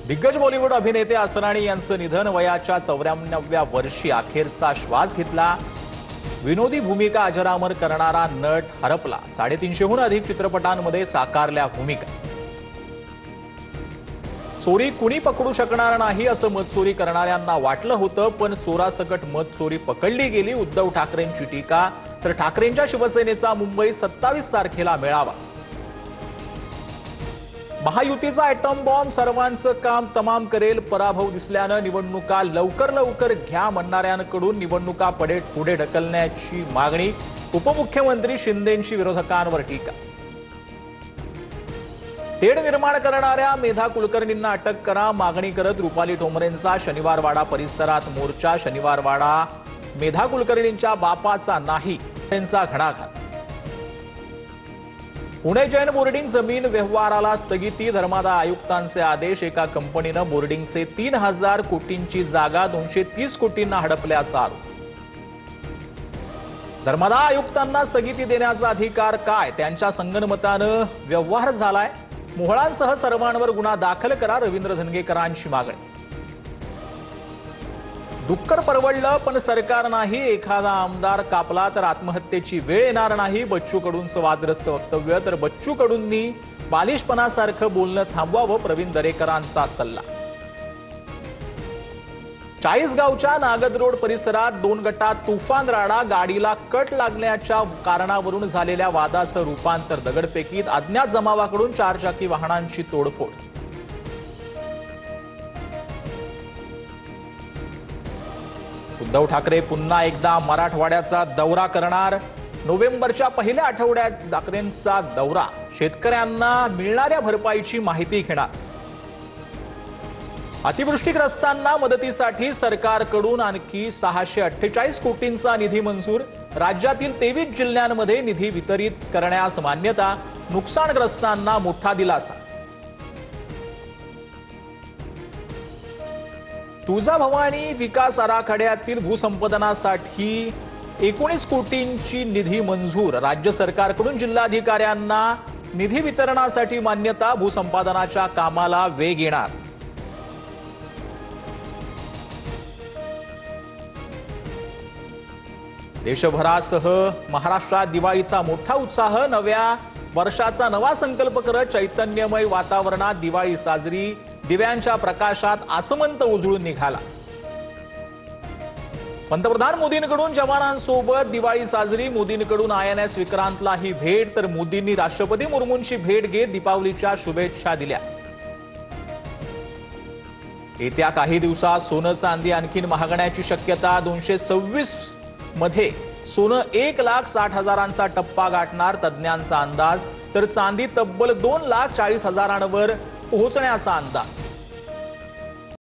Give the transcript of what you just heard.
दिग्गज बॉलिवूड अभिनेते असराणी यांचं निधन, वयाच्या 94व्या वर्षी अखेरचा श्वास घेतला। विनोदी भूमिका अजरामर करणारा नट हरपला। 350हून अधिक चित्रपटांमध्ये साकारल्या भूमिका। चोरी कुणी पकडू शकणार नाही असं मत चोरी करणाऱ्यांना वाटलं होतं, पण चोरासकट मत चोरी पकडली गेली। उद्धव ठाकरेंची टीका, तर ठाकरेंच्या शिवसेनेचा मुंबईत 27 तारखेला मेळावा। महायुतीचा ॲटम बॉम्ब सर्वांचं काम तमाम करेल, पराभव दिसल्यानं निवडणुका लवकर घ्या म्हणणाऱ्यांकडून निवडणुका पुढे ढकलण्याची मागणी। उपमुख्यमंत्री शिंदेंची विरोधकांवर टीका। तेढ निर्माण करणाऱ्या मेधा कुलकर्णींना अटक करा, मागणी करत रुपाली ठोंबरेंचा शनिवारवाडा परिसरात मोर्चा। शनिवारवाडा मेधा कुलकर्णींच्या बापाचा नाही, त्यांचा घणाघात। पुणे जैन बोर्डिंग जमीन व्यवहाराला स्थगिती, धर्मादाय आयुक्तांचे आदेश। एका कंपनीनं बोर्डिंगचे 3000 कोटींची जागा 230 कोटींना हडपल्याचा आरोप। धर्मादाय आयुक्तांना स्थगिती देण्याचा अधिकार काय? त्यांच्या संगनमतानं व्यवहार झालाय। मोहळांसह सर्वांवर गुन्हा दाखल करा, रवींद्र धनगेकरांची मागणी। डुक्कर परवडलं पण सरकार नाही, एखादा आमदार कापला तर आत्महत्येची वेळ येणार नाही। बच्चू कडूंचं वादग्रस्त वक्तव्य, तर बच्चू कडूंनी बालिशपणासारखं बोलणं थांबवावं, प्रवीण दरेकरांचा सल्ला। चाळीसगावच्या नागद रोड परिसरात 2 गटात तुफान राडा, गाडीला कट लागण्याच्या कारणावरून झालेल्या वादाचं रूपांतर दगडफेकीत। अज्ञात जमावाकडून 4 चाकी वाहनांची तोडफोड। उद्धव ठाकरे पुन्हा एकदा मराठवाड्याचा दौरा करणार। नोव्हेंबरच्या पहिल्या आठवड्यात ठाकरेंचा दौरा, शेतकऱ्यांना मिळणाऱ्या भरपाईची माहिती घेणार। अतिवृष्टीग्रस्तांना मदतीसाठी सरकारकडून आणखी 648 कोटींचा निधी मंजूर। राज्यातील 23 जिल्ह्यांमध्ये निधी वितरित करण्यास मान्यता, नुकसानग्रस्तांना मोठा दिलासा। तुळजाभवानी विकास आराखड्यातील भूसंपादनासाठी 19 कोटींची निधी मंजूर। राज्य सरकारकडून जिल्हाधिकाऱ्यांना निधी वितरणासाठी मान्यता, भूसंपादनाच्या कामाला वेग येणार। देशभरासह महाराष्ट्रात दिवाळीचा मोठा उत्साह, नव्या वर्षाचा नवा संकल्प करत चैतन्यमय वातावरणात दिवाळी साजरी। दिव्यांच्या प्रकाशात आसमंत उजळून निघाला। पंतप्रधान मोदींकडून जवानांसोबत दिवाळी साजरी, मोदींकडून INS विक्रांतला ही भेट, तर मोदींनी राष्ट्रपती मुर्मूंची भेट घेत दीपावलीच्या शुभेच्छा दिल्या। येत्या काही दिवसात सोनं चांदी आणखीन महागण्याची शक्यता। 226 मध्ये सोनं 1,60,000चा टप्पा गाठणार, तज्ज्ञांचा अंदाज। तर चांदी तब्बल 2,40,000वर पोहोचण्याचा अंदाज।